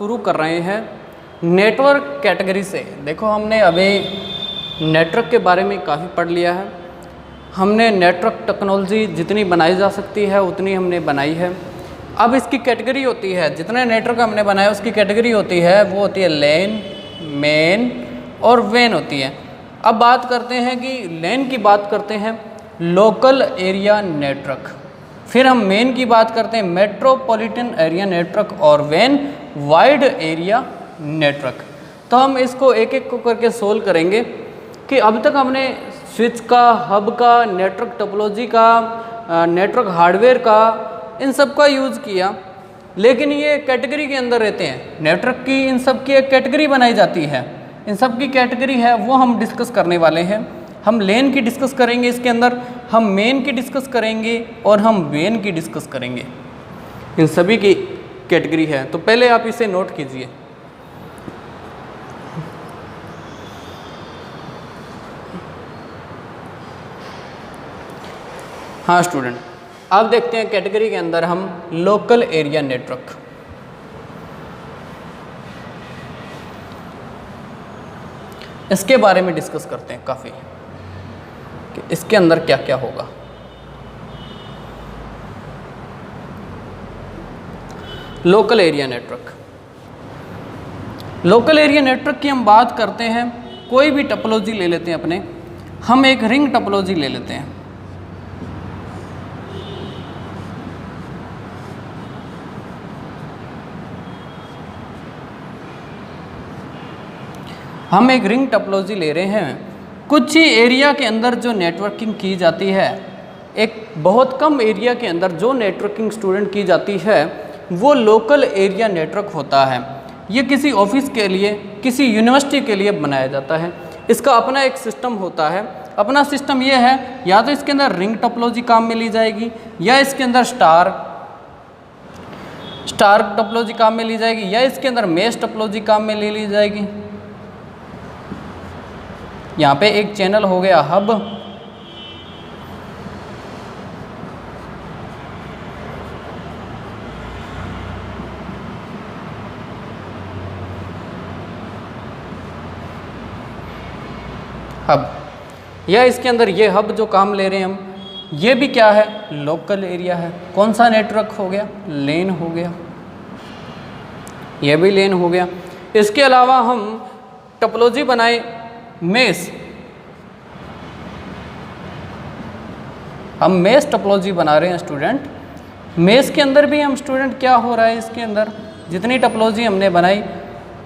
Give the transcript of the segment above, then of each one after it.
शुरू कर रहे हैं नेटवर्क कैटेगरी से। देखो हमने अभी नेटवर्क के बारे में काफ़ी पढ़ लिया है। हमने नेटवर्क टेक्नोलॉजी जितनी बनाई जा सकती है उतनी हमने बनाई है। अब इसकी कैटेगरी होती है, जितने नेटवर्क हमने बनाया उसकी कैटेगरी होती है, वो होती है लेन, मेन और वेन होती है। अब बात करते हैं कि लेन की बात करते हैं लोकल एरिया नेटवर्क, फिर हम मेन की बात करते हैं मेट्रोपॉलिटन एरिया नेटवर्क और वेन वाइड एरिया नेटवर्क। तो हम इसको एक एक को करके सोल्व करेंगे कि अब तक हमने स्विच का, हब का, नेटवर्क टोपोलॉजी का, नेटवर्क हार्डवेयर का, इन सब का यूज़ किया, लेकिन ये कैटेगरी के अंदर रहते हैं। नेटवर्क की इन सब की एक कैटेगरी बनाई जाती है, इन सब की कैटेगरी है वो हम डिस्कस करने वाले हैं। हम लेन की डिस्कस करेंगे इसके अंदर, हम मेन की डिस्कस करेंगे और हम वेन की डिस्कस करेंगे। इन सभी की कैटेगरी है, तो पहले आप इसे नोट कीजिए। हाँ स्टूडेंट, अब देखते हैं कैटेगरी के अंदर हम लोकल एरिया नेटवर्क। इसके बारे में डिस्कस करते हैं काफ़ी कि इसके अंदर क्या क्या होगा। Local area network, local area network की हम बात करते हैं, कोई भी टोपोलॉजी ले लेते हैं अपने, हम एक रिंग टोपोलॉजी ले लेते हैं। हम एक रिंग टोपोलॉजी ले रहे हैं। कुछ ही एरिया के अंदर जो नेटवर्किंग की जाती है, एक बहुत कम एरिया के अंदर जो नेटवर्किंग स्टूडेंट की जाती है वो लोकल एरिया नेटवर्क होता है। ये किसी ऑफिस के लिए, किसी यूनिवर्सिटी के लिए बनाया जाता है। इसका अपना एक सिस्टम होता है। अपना सिस्टम ये है, या तो इसके अंदर रिंग टोपोलॉजी काम में ली जाएगी, या इसके अंदर स्टार टोपोलॉजी काम में ली जाएगी, या इसके अंदर मेश टोपोलॉजी काम में ले ली जाएगी। यहाँ पे एक चैनल हो गया हब, या इसके अंदर ये हब जो काम ले रहे हैं हम, ये भी क्या है, लोकल एरिया है। कौन सा नेटवर्क हो गया, लेन हो गया, ये भी लेन हो गया। इसके अलावा हम टोपोलॉजी बनाए मेश, हम मेश टोपोलॉजी बना रहे हैं स्टूडेंट। मेश के अंदर भी हम स्टूडेंट क्या हो रहा है, इसके अंदर जितनी टोपोलॉजी हमने बनाई,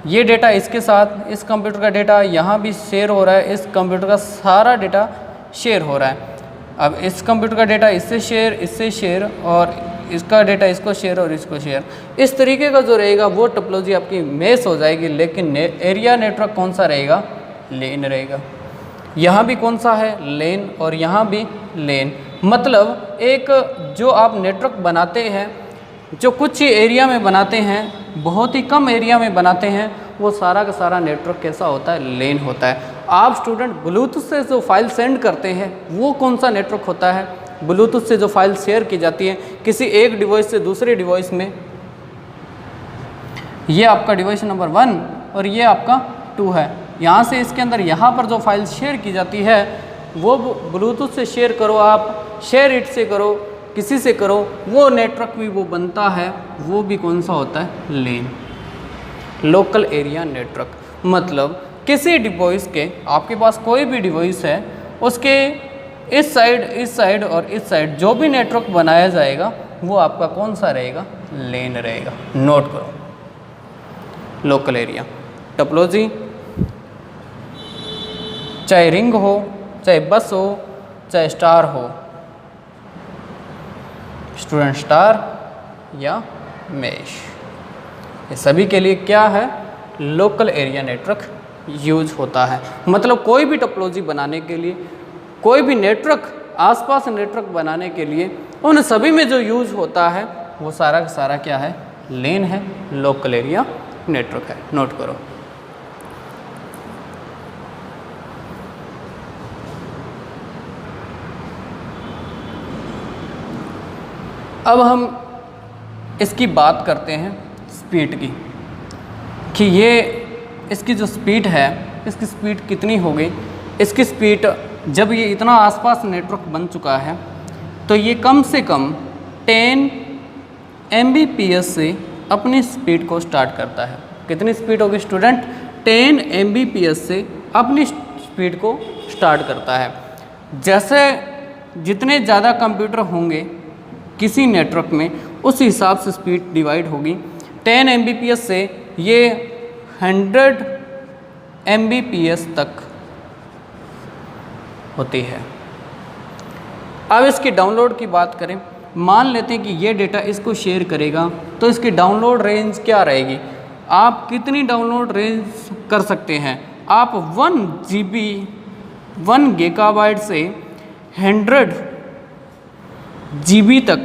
ये डेटा इसके साथ, इस कंप्यूटर का डेटा यहाँ भी शेयर हो रहा है, इस कंप्यूटर का सारा डेटा शेयर हो रहा है। अब इस कंप्यूटर का डेटा इससे शेयर और इसका डेटा इसको शेयर और इसको शेयर, इस तरीके का जो रहेगा वो टोपोलॉजी आपकी मेश हो जाएगी। लेकिन एरिया नेटवर्क कौन सा रहेगा, लेन रहेगा। यहाँ भी कौन सा है, लेन, और यहाँ भी लेन। मतलब एक जो आप नेटवर्क बनाते हैं, जो कुछ ही एरिया में बनाते हैं, बहुत ही कम एरिया में बनाते हैं, वो सारा का सारा नेटवर्क कैसा होता है, लेन होता है। आप स्टूडेंट ब्लूटूथ से जो फाइल सेंड करते हैं वो कौन सा नेटवर्क होता है, ब्लूटूथ से जो फाइल शेयर की जाती है किसी एक डिवाइस से दूसरे डिवाइस में, ये आपका डिवाइस नंबर 1 और ये आपका 2 है। यहाँ से इसके अंदर यहाँ पर जो फाइल शेयर की जाती है वो ब्लूटूथ से शेयर करो, आप शेयर इट से करो, किसी से करो, वो नेटवर्क भी वो बनता है, वो भी कौन सा होता है, लेन, लोकल एरिया नेटवर्क। मतलब किसी डिवाइस के, आपके पास कोई भी डिवाइस है, उसके इस साइड और इस साइड जो भी नेटवर्क बनाया जाएगा वो आपका कौन सा रहेगा, लेन रहेगा। नोट करो, लोकल एरिया टोपोलॉजी, चाहे रिंग हो, चाहे बस हो, चाहे स्टार हो, स्टूडेंट स्टार या मेश, ये सभी के लिए क्या है, लोकल एरिया नेटवर्क यूज होता है। मतलब कोई भी टोपोलॉजी बनाने के लिए, कोई भी नेटवर्क, आसपास नेटवर्क बनाने के लिए, उन सभी में जो यूज होता है वो सारा का सारा क्या है, लेन है, लोकल एरिया नेटवर्क है। नोट करो। अब हम इसकी बात करते हैं स्पीड की। कि ये इसकी जो स्पीड है, इसकी स्पीड कितनी होगी। इसकी स्पीड जब ये इतना आसपास नेटवर्क बन चुका है तो ये कम से कम 10 Mbps से अपनी स्पीड को स्टार्ट करता है। कितनी स्पीड होगी स्टूडेंट? 10 Mbps से अपनी स्पीड को स्टार्ट करता है। जैसे जितने ज़्यादा कंप्यूटर होंगे किसी नेटवर्क में, उस हिसाब से स्पीड डिवाइड होगी। 10 Mbps से ये 100 Mbps तक होती है। अब इसकी डाउनलोड की बात करें, मान लेते हैं कि ये डेटा इसको शेयर करेगा तो इसकी डाउनलोड रेंज क्या रहेगी? आप कितनी डाउनलोड रेंज कर सकते हैं? आप 1 GB 1 GB से 100 GB तक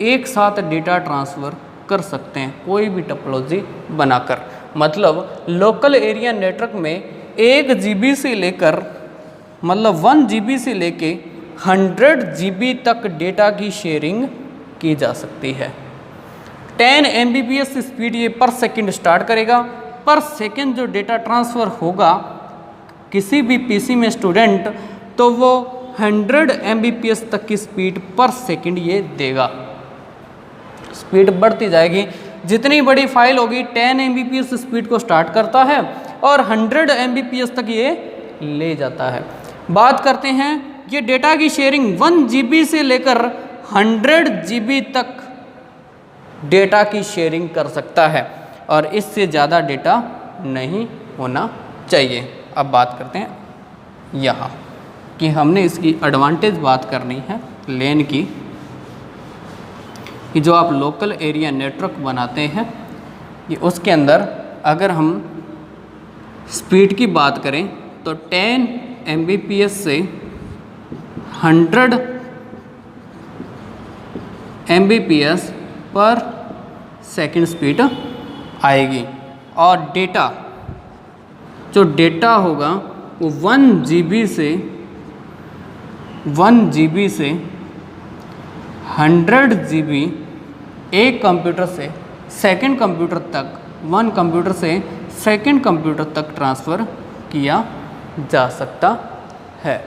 एक साथ डेटा ट्रांसफ़र कर सकते हैं, कोई भी टोपोलॉजी बनाकर। मतलब लोकल एरिया नेटवर्क में 1 GB से लेकर, मतलब 1 GB से लेके 100 GB तक डेटा की शेयरिंग की जा सकती है। 10 Mbps स्पीड ये पर सेकंड स्टार्ट करेगा। पर सेकंड जो डेटा ट्रांसफ़र होगा किसी भी पीसी में स्टूडेंट, तो वो 100 Mbps तक की स्पीड पर सेकंड ये देगा। स्पीड बढ़ती जाएगी। जितनी बड़ी फाइल होगी 10 Mbps स्पीड को स्टार्ट करता है और 100 Mbps तक ये ले जाता है। बात करते हैं ये डेटा की शेयरिंग 1 GB से लेकर 100 GB तक डेटा की शेयरिंग कर सकता है और इससे ज़्यादा डेटा नहीं होना चाहिए। अब बात करते हैं यहाँ कि हमने इसकी एडवांटेज बात करनी है लेन की, कि जो आप लोकल एरिया नेटवर्क बनाते हैं कि उसके अंदर अगर हम स्पीड की बात करें तो 10 Mbps से 100 Mbps पर सेकंड स्पीड आएगी। और डेटा, जो डेटा होगा वो 1 GB से 100 GB एक कंप्यूटर से सेकंड कंप्यूटर तक, 1 कंप्यूटर से सेकंड कंप्यूटर तक ट्रांसफ़र किया जा सकता है।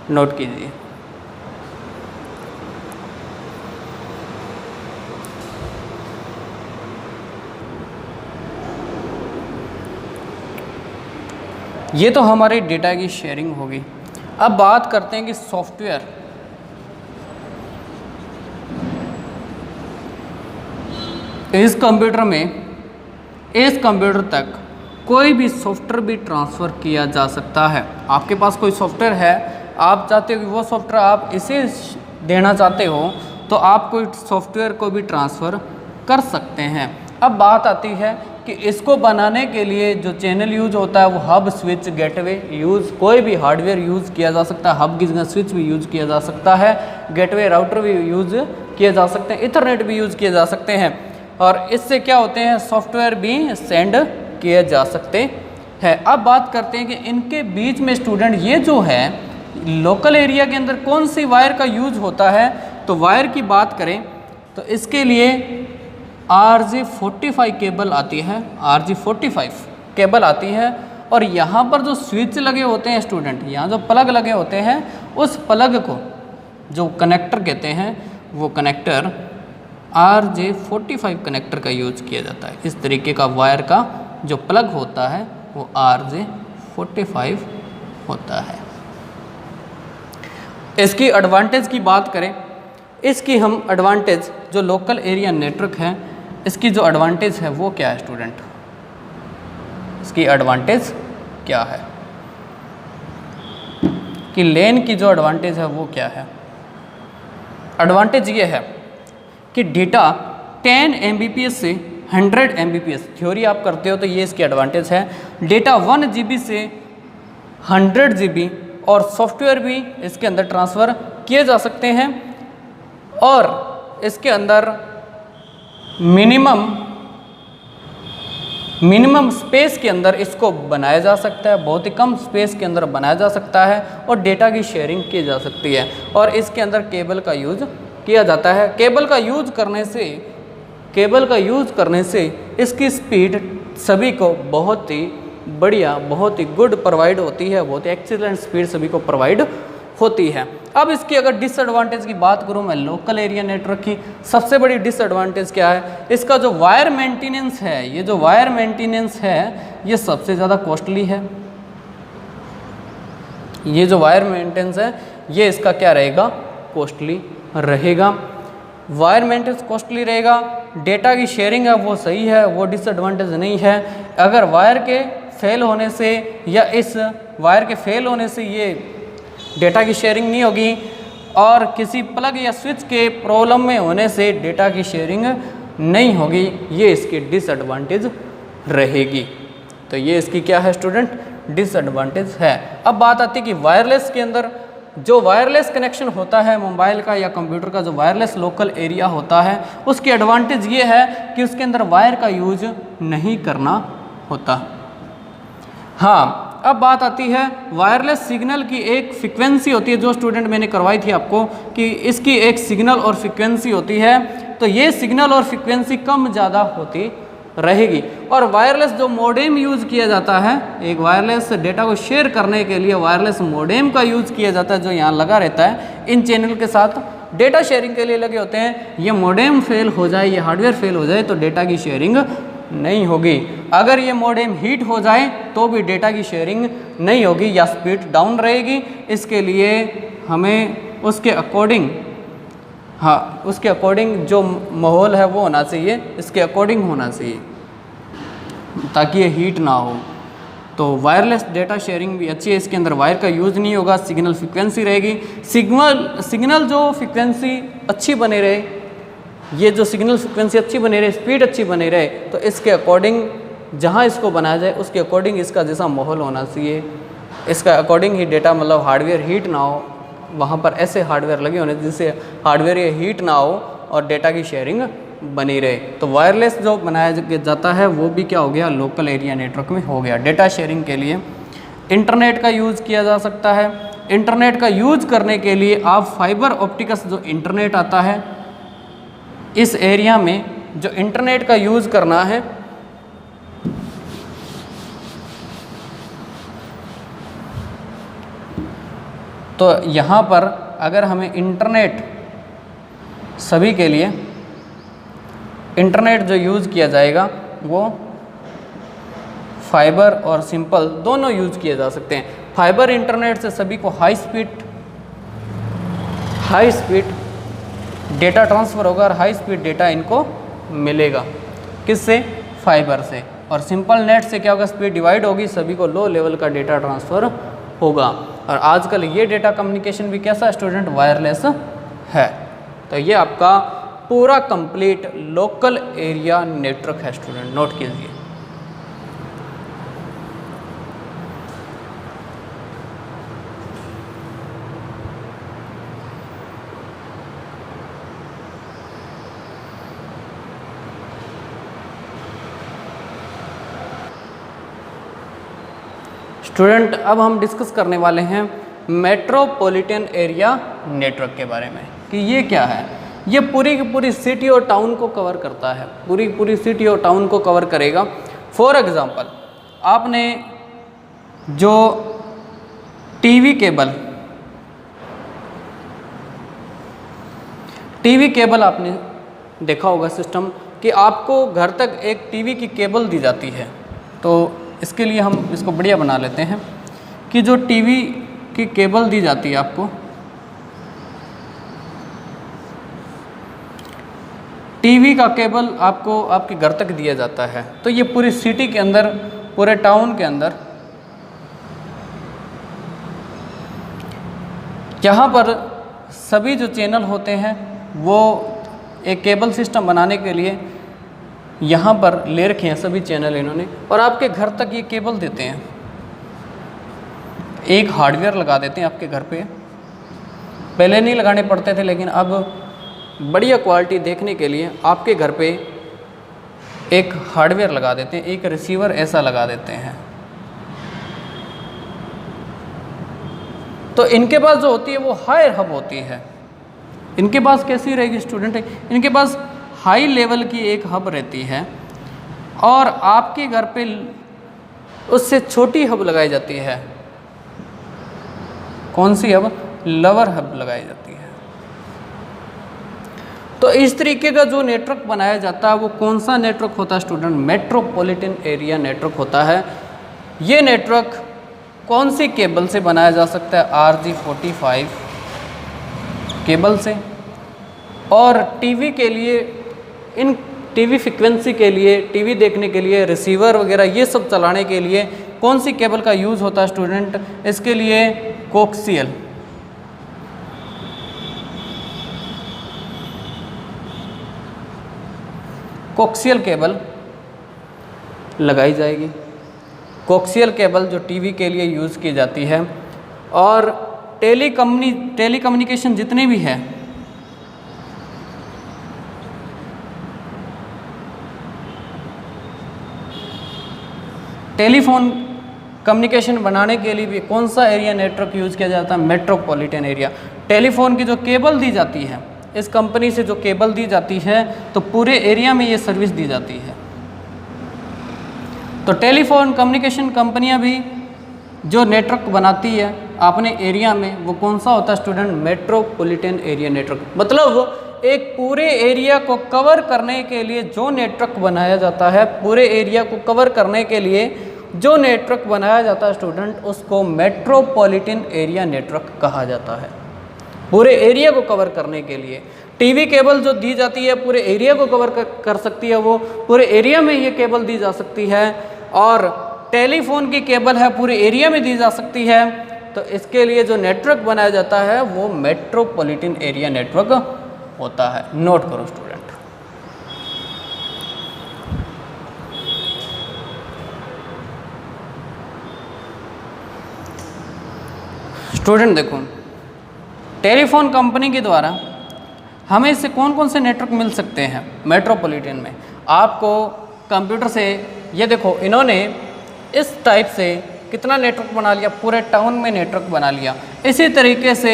नोट कीजिए। ये तो हमारी डेटा की शेयरिंग होगी। अब बात करते हैं कि सॉफ्टवेयर, इस कंप्यूटर में, इस कंप्यूटर तक कोई भी सॉफ्टवेयर भी ट्रांसफ़र किया जा सकता है। आपके पास कोई सॉफ्टवेयर है, आप चाहते हो कि वो सॉफ्टवेयर आप इसे देना चाहते हो तो आप कोई सॉफ्टवेयर को भी ट्रांसफ़र कर सकते हैं। अब बात आती है कि इसको बनाने के लिए जो चैनल यूज होता है वो हब, स्विच, गेटवे यूज़, कोई भी हार्डवेयर यूज़ किया जा सकता है। हब की जगह स्विच भी यूज़ किया जा सकता है, गेटवे राउटर भी यूज़ किए जा सकते हैं, इथरनेट भी यूज़ किए जा सकते हैं। और इससे क्या होते हैं, सॉफ्टवेयर भी सेंड किए जा सकते हैं। अब बात करते हैं कि इनके बीच में स्टूडेंट ये जो है लोकल एरिया के अंदर कौन सी वायर का यूज होता है। तो वायर की बात करें तो इसके लिए RJ45 केबल आती है, RJ45 केबल आती है। और यहाँ पर जो स्विच लगे होते हैं स्टूडेंट, यहाँ जो प्लग लगे होते हैं, उस प्लग को जो कनेक्टर कहते हैं, वो कनेक्टर RJ45 कनेक्टर का यूज किया जाता है। इस तरीके का वायर का जो प्लग होता है वो RJ45 होता है। इसकी एडवांटेज की बात करें, इसकी हम एडवांटेज, जो लोकल एरिया नेटवर्क है, इसकी जो एडवांटेज है वो क्या है स्टूडेंट? इसकी एडवांटेज क्या है कि लेन की जो एडवांटेज है वो क्या है? एडवांटेज ये है कि डेटा 10 Mbps से 100 Mbps, थ्योरी आप करते हो तो ये इसकी एडवांटेज है। डेटा 1 GB से 100 GB और सॉफ्टवेयर भी इसके अंदर ट्रांसफ़र किए जा सकते हैं। और इसके अंदर मिनिमम स्पेस के अंदर इसको बनाया जा सकता है, बहुत ही कम स्पेस के अंदर बनाया जा सकता है और डेटा की शेयरिंग की जा सकती है। और इसके अंदर केबल का यूज़ किया जाता है। केबल का यूज़ करने से इसकी स्पीड सभी को बहुत ही बढ़िया, बहुत ही गुड प्रोवाइड होती है, बहुत ही एक्सीलेंट स्पीड सभी को प्रोवाइड होती है। अब इसकी अगर डिसएडवांटेज की बात करूं मैं लोकल एरिया नेटवर्क की, सबसे बड़ी डिसएडवांटेज क्या है, इसका जो वायर मेंटेनेंस है, ये जो वायर मेंटेनेंस है ये सबसे ज़्यादा कॉस्टली है। ये जो वायर मेंटेनेंस है ये इसका क्या रहेगा, कॉस्टली रहेगा। वायर मेंटेनेंस कॉस्टली रहेगा। डेटा की शेयरिंग है वो सही है, वो डिसएडवांटेज नहीं है। अगर वायर के फेल होने से या इस वायर के फेल होने से ये डेटा की शेयरिंग नहीं होगी और किसी प्लग या स्विच के प्रॉब्लम में होने से डेटा की शेयरिंग नहीं होगी, ये इसकी डिसएडवांटेज रहेगी। तो ये इसकी क्या है स्टूडेंट, डिसएडवांटेज है। अब बात आती है कि वायरलेस के अंदर जो वायरलेस कनेक्शन होता है मोबाइल का या कंप्यूटर का, जो वायरलेस लोकल एरिया होता है, उसकी एडवांटेज ये है कि उसके अंदर वायर का यूज नहीं करना होता। हाँ, अब बात आती है वायरलेस सिग्नल की एक फ्रीक्वेंसी होती है, जो स्टूडेंट मैंने करवाई थी आपको कि इसकी एक सिग्नल और फ्रीक्वेंसी होती है। तो ये सिग्नल और फ्रीक्वेंसी कम ज़्यादा होती रहेगी। और वायरलेस जो मोडेम यूज़ किया जाता है, एक वायरलेस डेटा को शेयर करने के लिए वायरलेस मोडेम का यूज़ किया जाता है, जो यहाँ लगा रहता है, इन चैनल के साथ डेटा शेयरिंग के लिए लगे होते हैं। ये मोडेम फेल हो जाए, ये हार्डवेयर फेल हो जाए तो डेटा की शेयरिंग नहीं होगी। अगर ये मोडेम हीट हो जाए तो भी डेटा की शेयरिंग नहीं होगी या स्पीड डाउन रहेगी। इसके लिए हमें उसके अकॉर्डिंग, हाँ, उसके अकॉर्डिंग जो माहौल है वो होना चाहिए, इसके अकॉर्डिंग होना चाहिए ताकि ये हीट ना हो। तो वायरलेस डेटा शेयरिंग भी अच्छी है, इसके अंदर वायर का यूज़ नहीं होगा, सिग्नल फ्रीक्वेंसी रहेगी। सिग्नल जो फ्रीक्वेंसी अच्छी बने रहे, ये जो सिग्नल फ्रीक्वेंसी अच्छी बनी रहे, स्पीड अच्छी बनी रहे, तो इसके अकॉर्डिंग जहाँ इसको बनाया जाए उसके अकॉर्डिंग इसका जैसा माहौल होना चाहिए, इसका अकॉर्डिंग ही डेटा, मतलब हार्डवेयर हीट ना हो, वहाँ पर ऐसे हार्डवेयर लगे होने जिससे हार्डवेयर ये हीट ना हो और डेटा की शेयरिंग बनी रहे। तो वायरलेस जो बनाया जाता है वो भी क्या हो गया, लोकल एरिया नेटवर्क में हो गया। डेटा शेयरिंग के लिए इंटरनेट का यूज़ किया जा सकता है। इंटरनेट का यूज़ करने के लिए आप फाइबर ऑप्टिक्स जो इंटरनेट आता है, इस एरिया में जो इंटरनेट का यूज़ करना है, तो यहाँ पर अगर हमें इंटरनेट, सभी के लिए इंटरनेट जो यूज़ किया जाएगा वो फाइबर और सिंपल दोनों यूज़ किए जा सकते हैं। फाइबर इंटरनेट से सभी को हाई स्पीड डेटा ट्रांसफ़र होगा और हाई स्पीड डेटा इनको मिलेगा। किससे, फाइबर से। और सिंपल नेट से क्या होगा, स्पीड डिवाइड होगी, सभी को लो लेवल का डेटा ट्रांसफ़र होगा। और आजकल ये डेटा कम्युनिकेशन भी कैसा स्टूडेंट, वायरलेस है। तो ये आपका पूरा कंप्लीट लोकल एरिया नेटवर्क है स्टूडेंट, नोट कीजिए। स्टूडेंट अब हम डिस्कस करने वाले हैं मेट्रोपॉलिटन एरिया नेटवर्क के बारे में कि ये क्या है। ये पूरी की पूरी सिटी और टाउन को कवर करता है, पूरी पूरी सिटी और टाउन को कवर करेगा। फॉर एग्जांपल, आपने जो टीवी केबल आपने देखा होगा सिस्टम कि आपको घर तक एक टीवी की केबल दी जाती है। तो इसके लिए हम इसको बढ़िया बना लेते हैं कि जो टीवी की केबल दी जाती है आपको, टीवी का केबल आपको आपके घर तक दिया जाता है। तो ये पूरी सिटी के अंदर, पूरे टाउन के अंदर, यहाँ पर सभी जो चैनल होते हैं वो एक केबल सिस्टम बनाने के लिए यहाँ पर ले रखे हैं सभी चैनल इन्होंने, और आपके घर तक ये केबल देते हैं। एक हार्डवेयर लगा देते हैं आपके घर पे, पहले नहीं लगाने पड़ते थे, लेकिन अब बढ़िया क्वालिटी देखने के लिए आपके घर पे एक हार्डवेयर लगा देते हैं, एक रिसीवर ऐसा लगा देते हैं। तो इनके पास जो होती है वो हायर हब होती है। इनके पास कैसी रहेगी स्टूडेंट, इनके पास हाई लेवल की एक हब रहती है और आपके घर पे उससे छोटी हब लगाई जाती है। कौन सी हब? लोअर हब लगाई जाती है। तो इस तरीके का जो नेटवर्क बनाया जाता है वो कौन सा नेटवर्क होता है स्टूडेंट? मेट्रोपॉलिटन एरिया नेटवर्क होता है। ये नेटवर्क कौन सी केबल से बनाया जा सकता है? RJ45 केबल से। और टीवी के लिए, इन टीवी फ्रिक्वेंसी के लिए, टीवी देखने के लिए, रिसीवर वगैरह ये सब चलाने के लिए कौन सी केबल का यूज़ होता है स्टूडेंट? इसके लिए कोक्सियल, कोक्सियल केबल लगाई जाएगी। कोक्सियल केबल जो टीवी के लिए यूज़ की जाती है। और टेलीकम्युनिकेशन जितने भी हैं, टेलीफोन कम्युनिकेशन बनाने के लिए भी कौन सा एरिया नेटवर्क यूज़ किया जाता है? Metropolitan area. टेलीफोन की जो केबल दी जाती है, इस कंपनी से जो केबल दी जाती है तो पूरे एरिया में ये सर्विस दी जाती है। तो टेलीफोन कम्युनिकेशन कंपनियां भी जो नेटवर्क बनाती है अपने एरिया में, वो कौन सा होता है स्टूडेंट? Metropolitan area network. मतलब एक पूरे एरिया को कवर करने के लिए जो नेटवर्क बनाया जाता है, पूरे एरिया को कवर करने के लिए जो नेटवर्क बनाया जाता है स्टूडेंट, उसको मेट्रोपॉलिटन एरिया नेटवर्क कहा जाता है। पूरे एरिया को कवर करने के लिए टीवी केबल जो दी जाती है पूरे एरिया को कवर कर सकती है, वो पूरे एरिया में ये केबल दी जा सकती है। और टेलीफोन की केबल है पूरे एरिया में दी जा सकती है। तो इसके लिए जो नेटवर्क बनाया जाता है वो मेट्रोपॉलिटन एरिया नेटवर्क होता है। नोट करो स्टूडेंट। स्टूडेंट देखो, टेलीफोन कंपनी के द्वारा हमें इससे कौन कौन से नेटवर्क मिल सकते हैं मेट्रोपॉलिटन में? आपको कंप्यूटर से, ये देखो इन्होंने इस टाइप से कितना नेटवर्क बना लिया, पूरे टाउन में नेटवर्क बना लिया। इसी तरीके से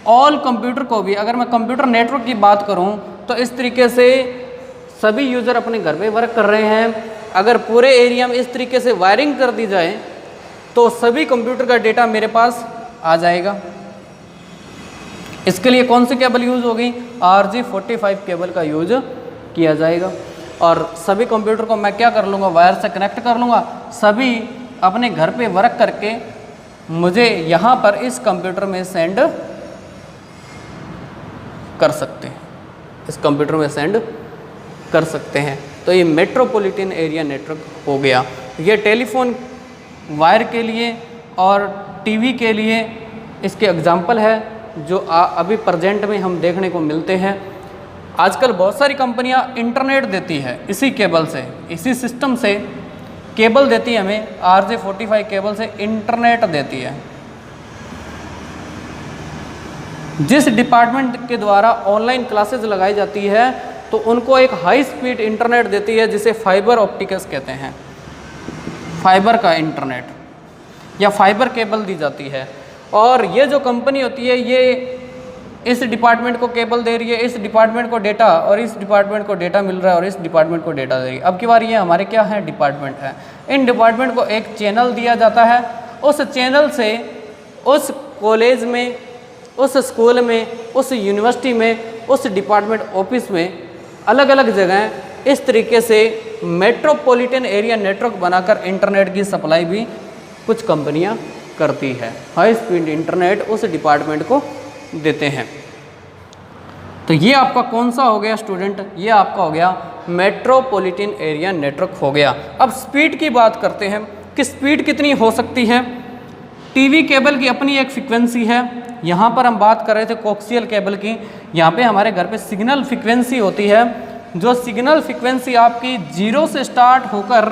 ऑल कंप्यूटर को भी, अगर मैं कंप्यूटर नेटवर्क की बात करूं तो इस तरीके से सभी यूज़र अपने घर पे वर्क कर रहे हैं। अगर पूरे एरिया में इस तरीके से वायरिंग कर दी जाए तो सभी कंप्यूटर का डेटा मेरे पास आ जाएगा। इसके लिए कौन सी केबल यूज़ होगी? RJ45 केबल का यूज किया जाएगा। और सभी कंप्यूटर को मैं क्या कर लूँगा? वायर से कनेक्ट कर लूँगा। सभी अपने घर पे वर्क करके मुझे यहाँ पर इस कंप्यूटर में सेंड कर सकते हैं, इस कंप्यूटर में सेंड कर सकते हैं। तो ये मेट्रोपॉलिटन एरिया नेटवर्क हो गया। ये टेलीफोन वायर के लिए और टीवी के लिए इसके एग्जाम्पल है जो अभी प्रेजेंट में हम देखने को मिलते हैं। आजकल बहुत सारी कंपनियां इंटरनेट देती है इसी केबल से, इसी सिस्टम से केबल देती है हमें। RJ45 केबल से इंटरनेट देती है। जिस डिपार्टमेंट के द्वारा ऑनलाइन क्लासेस लगाई जाती है तो उनको एक हाई स्पीड इंटरनेट देती है जिसे फाइबर ऑप्टिक्स कहते हैं। फाइबर का इंटरनेट या फाइबर केबल दी जाती है। और ये जो कंपनी होती है ये इस डिपार्टमेंट को केबल दे रही है, इस डिपार्टमेंट को डेटा, और इस डिपार्टमेंट को डेटा मिल रहा है और इस डिपार्टमेंट को डेटा दे रही है। अब की बार ये हमारे क्या है? डिपार्टमेंट है। इन डिपार्टमेंट को एक चैनल दिया जाता है। उस चैनल से उस कॉलेज में, उस स्कूल में, उस यूनिवर्सिटी में, उस डिपार्टमेंट ऑफिस में, अलग अलग जगह इस तरीके से मेट्रोपॉलिटन एरिया नेटवर्क बनाकर इंटरनेट की सप्लाई भी कुछ कंपनियां करती है। हाई स्पीड इंटरनेट उस डिपार्टमेंट को देते हैं। तो ये आपका कौन सा हो गया स्टूडेंट? ये आपका हो गया मेट्रोपॉलिटन एरिया नेटवर्क हो गया। अब स्पीड की बात करते हैं कि स्पीड कितनी हो सकती है। टीवी केबल की अपनी एक फ्रिक्वेंसी है। यहाँ पर हम बात कर रहे थे कोक्सियल केबल की। यहाँ पे हमारे घर पे सिग्नल फ्रिक्वेंसी होती है, जो सिग्नल फ्रिक्वेंसी आपकी 0 से स्टार्ट होकर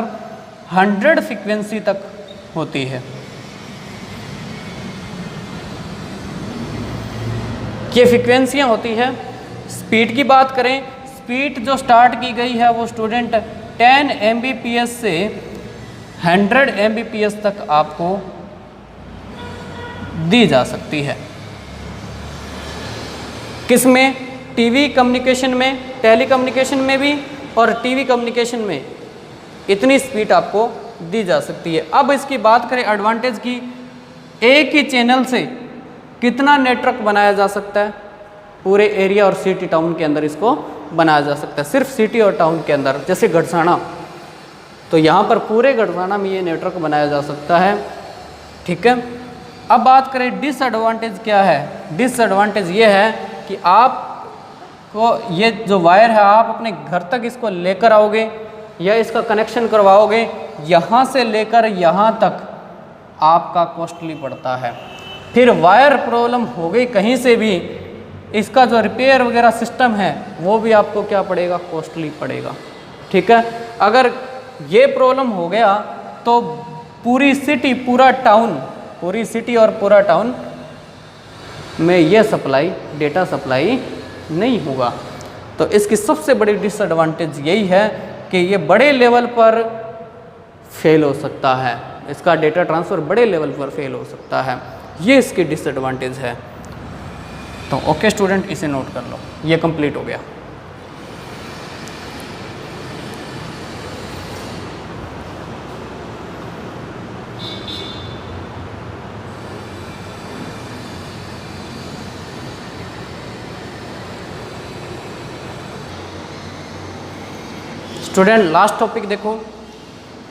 100 फ्रिक्वेंसी तक होती है। ये फ्रिक्वेंसियाँ होती है। स्पीड की बात करें, स्पीड जो स्टार्ट की गई है वो स्टूडेंट 10 Mbps से 100 Mbps तक आपको दी जा सकती है। किस में? टीवी कम्युनिकेशन में, टेली कम्युनिकेशन में भी और टीवी कम्युनिकेशन में इतनी स्पीड आपको दी जा सकती है। अब इसकी बात करें एडवांटेज की, एक ही चैनल से कितना नेटवर्क बनाया जा सकता है, पूरे एरिया और सिटी टाउन के अंदर इसको बनाया जा सकता है, सिर्फ सिटी और टाउन के अंदर। जैसे गढ़साना, तो यहाँ पर पूरे गढ़साना में ये नेटवर्क बनाया जा सकता है, ठीक है। अब बात करें डिसएडवांटेज क्या है। डिसएडवांटेज ये है कि आपको ये जो वायर है आप अपने घर तक इसको लेकर आओगे या इसका कनेक्शन करवाओगे, यहाँ से लेकर यहाँ तक आपका कॉस्टली पड़ता है। फिर वायर प्रॉब्लम हो गई कहीं से भी, इसका जो रिपेयर वगैरह सिस्टम है वो भी आपको क्या पड़ेगा, कॉस्टली पड़ेगा, ठीक है। अगर ये प्रॉब्लम हो गया तो पूरी सिटी, पूरा टाउन, पूरी सिटी और पूरा टाउन में ये सप्लाई, डेटा सप्लाई नहीं होगा। तो इसकी सबसे बड़ी डिसएडवांटेज यही है कि ये बड़े लेवल पर फेल हो सकता है, इसका डेटा ट्रांसफ़र बड़े लेवल पर फेल हो सकता है, ये इसकी डिसएडवांटेज है। तो ओके स्टूडेंट, इसे नोट कर लो, ये कंप्लीट हो गया। स्टूडेंट लास्ट टॉपिक देखो,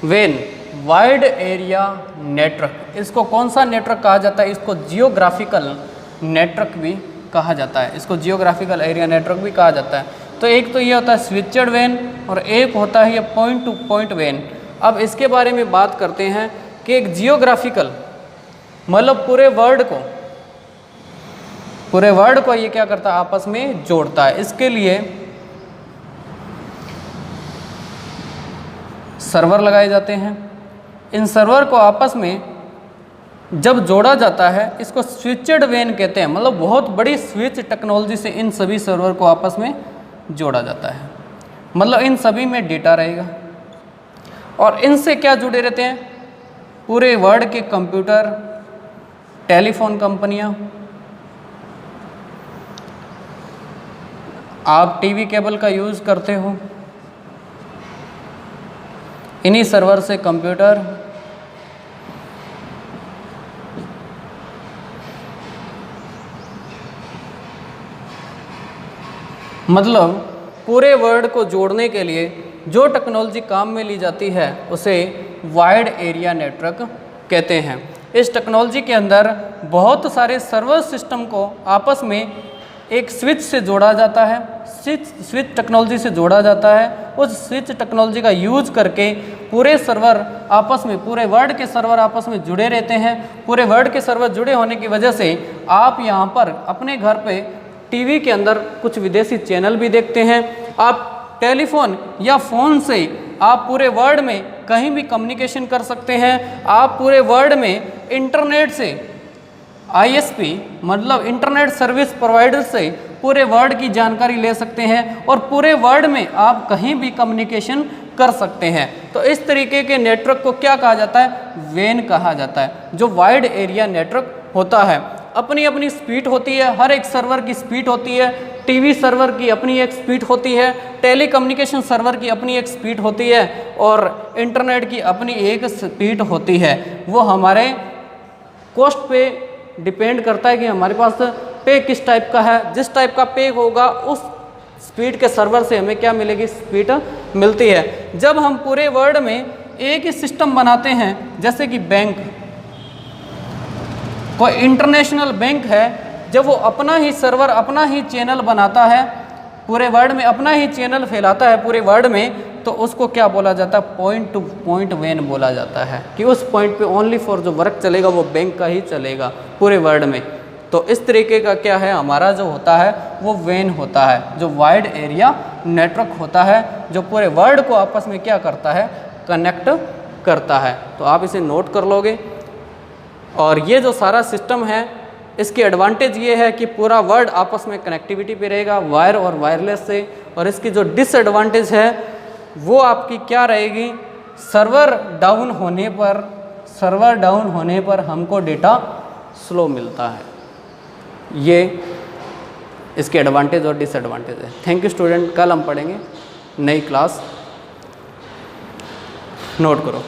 वेन वाइड एरिया नेटवर्क। इसको कौन सा नेटवर्क कहा जाता है, इसको जियोग्राफिकल नेटवर्क भी कहा जाता है, इसको जियोग्राफिकल एरिया नेटवर्क भी कहा जाता है। तो एक तो ये होता है स्विचड वेन और एक होता है ये पॉइंट टू पॉइंट वेन। अब इसके बारे में बात करते हैं कि एक जियोग्राफिकल मतलब पूरे वर्ल्ड को ये क्या करता है, आपस में जोड़ता है। इसके लिए सर्वर लगाए जाते हैं, इन सर्वर को आपस में जब जोड़ा जाता है इसको स्विचड वेन कहते हैं। मतलब बहुत बड़ी स्विच टेक्नोलॉजी से इन सभी सर्वर को आपस में जोड़ा जाता है, मतलब इन सभी में डेटा रहेगा और इनसे क्या जुड़े रहते हैं, पूरे वर्ल्ड के कंप्यूटर, टेलीफोन कंपनियां, आप टीवी केबल का यूज़ करते हो, इन्हीं सर्वर से कंप्यूटर, मतलब पूरे वर्ल्ड को जोड़ने के लिए जो टेक्नोलॉजी काम में ली जाती है उसे वाइड एरिया नेटवर्क कहते हैं। इस टेक्नोलॉजी के अंदर बहुत सारे सर्वर सिस्टम को आपस में एक स्विच से जोड़ा जाता है, स्विच टेक्नोलॉजी से जोड़ा जाता है। उस स्विच टेक्नोलॉजी का यूज करके पूरे सर्वर आपस में, पूरे वर्ल्ड के सर्वर आपस में जुड़े रहते हैं। पूरे वर्ल्ड के सर्वर जुड़े होने की वजह से आप यहाँ पर अपने घर पे टीवी के अंदर कुछ विदेशी चैनल भी देखते हैं। आप टेलीफोन या फ़ोन से आप पूरे वर्ल्ड में कहीं भी कम्युनिकेशन कर सकते हैं। आप पूरे वर्ल्ड में इंटरनेट से, ISP मतलब इंटरनेट सर्विस प्रोवाइडर से पूरे वर्ल्ड की जानकारी ले सकते हैं और पूरे वर्ल्ड में आप कहीं भी कम्युनिकेशन कर सकते हैं। तो इस तरीके के नेटवर्क को क्या कहा जाता है, वेन कहा जाता है, जो वाइड एरिया नेटवर्क होता है। अपनी अपनी स्पीड होती है, हर एक सर्वर की स्पीड होती है। टीवी सर्वर की अपनी एक स्पीड होती है, टेली कम्युनिकेशन सर्वर की अपनी एक स्पीड होती है और इंटरनेट की अपनी एक स्पीड होती है। वो हमारे कॉस्ट पे डिपेंड करता है कि हमारे पास पे किस टाइप का है। जिस टाइप का पे होगा उस स्पीड के सर्वर से हमें क्या मिलेगी, स्पीड मिलती है। जब हम पूरे वर्ल्ड में एक ही सिस्टम बनाते हैं, जैसे कि बैंक, कोई इंटरनेशनल बैंक है, जब वो अपना ही सर्वर, अपना ही चैनल बनाता है, पूरे वर्ल्ड में अपना ही चैनल फैलाता है पूरे वर्ल्ड में, तो उसको क्या बोला जाता है, पॉइंट टू पॉइंट वेन बोला जाता है कि उस पॉइंट पे ओनली फॉर जो वर्क चलेगा वो बैंक का ही चलेगा पूरे वर्ल्ड में। तो इस तरीके का क्या है, हमारा जो होता है वो वेन होता है, जो वाइड एरिया नेटवर्क होता है, जो पूरे वर्ल्ड को आपस में क्या करता है, कनेक्ट करता है। तो आप इसे नोट कर लोगे। और ये जो सारा सिस्टम है, इसकी एडवांटेज ये है कि पूरा वर्ल्ड आपस में कनेक्टिविटी पे रहेगा वायर और वायरलेस से। और इसकी जो डिसएडवांटेज है वो आपकी क्या रहेगी, सर्वर डाउन होने पर हमको डेटा स्लो मिलता है। ये इसके एडवांटेज और डिसएडवांटेज है। थैंक यू स्टूडेंट, कल हम पढ़ेंगे नई क्लास। नोट करो।